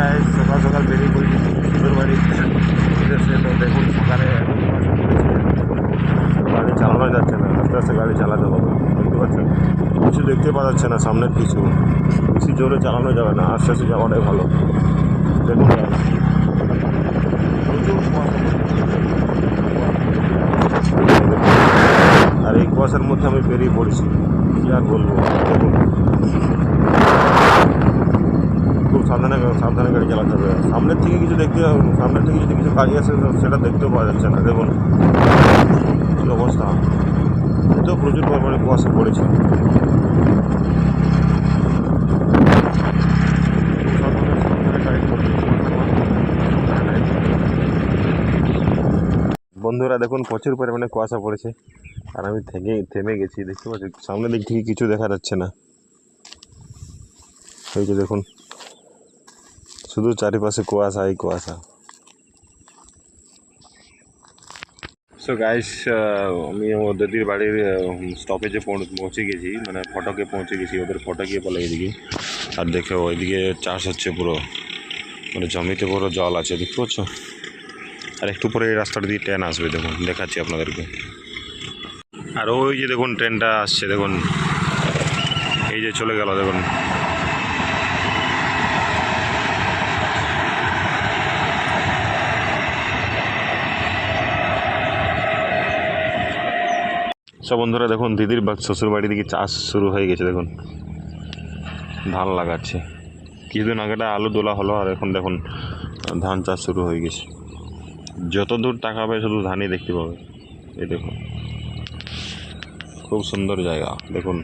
গায়ে সকাল সকাল বেরিয়ে পড়েছি শ্বশুর বাড়ি উদ্দেশ্যে। তো দেখুন সকালে গাড়ি চালানো যাচ্ছে না, আস্তে আস্তে গাড়ি চালাতে হবে। দেখতে পাচ্ছেন কিছু দেখতে পাওয়া যাচ্ছে না, সামনের কিছু বেশি জোরে চালানো যাবে না, আস্তে আস্তে যাওয়াটাই ভালো। দেখুন প্রচুর কুয়াশা, আর এই কুয়াশার মধ্যে আমি বেরিয়ে পড়েছি, কী আর বলবো। দেখুন খুব সাবধানে সাবধানে গাড়ি চালাতে হবে। সামনের থেকে কিছু দেখতে, সামনের থেকে যদি কিছু গাড়ি আসে সেটা দেখতেও পাওয়া যাচ্ছে না। দেখুন কী অবস্থা, এতেও প্রচুর পরিমাণে কুয়াশা পড়েছে। বন্ধুরা দেখুন প্রচুর পরিমাণে কুয়াশা পড়েছে, আর আমি থেমে গেছি। দেখতে পাচ্ছি সামনের দিক থেকে কিছু দেখা যাচ্ছে না। এই যে দেখুন শুধু চারিপাশে কুয়াশা, এই কুয়াশা। সো গাইস, আমি আমার দিদির বাড়ির স্টপেজে পৌঁছে গেছি, মানে ফটকে পৌঁছে গেছি, ওদের ফটকে বলে এদিকে। আর দেখো ওইদিকে চাষ হচ্ছে পুরো, মানে জমিতে পুরো জল আছে, দেখতে পাচ্ছ। আর একটু পরে এই রাস্তাটা দিয়ে ট্রেন আসবে, দেখুন দেখাচ্ছি আপনাদেরকে। আর ওই যে দেখুন ট্রেনটা আসছে, দেখুন এই যে চলে গেল, দেখুন। সব বন্ধুরা দেখুন দিদির শ্বশুর বাড়ি দিকে চাষ শুরু হয়ে গেছে, দেখুন ধান লাগাচ্ছে। কিছুদিন আগেটা আলু তোলা হলো, আর এখন দেখুন ধান চাষ শুরু হয়ে গেছে। যত দূর তাকাবে শুধু ধানই দেখতে পাবে। এই দেখুন খুব সুন্দর জায়গা, দেখুন।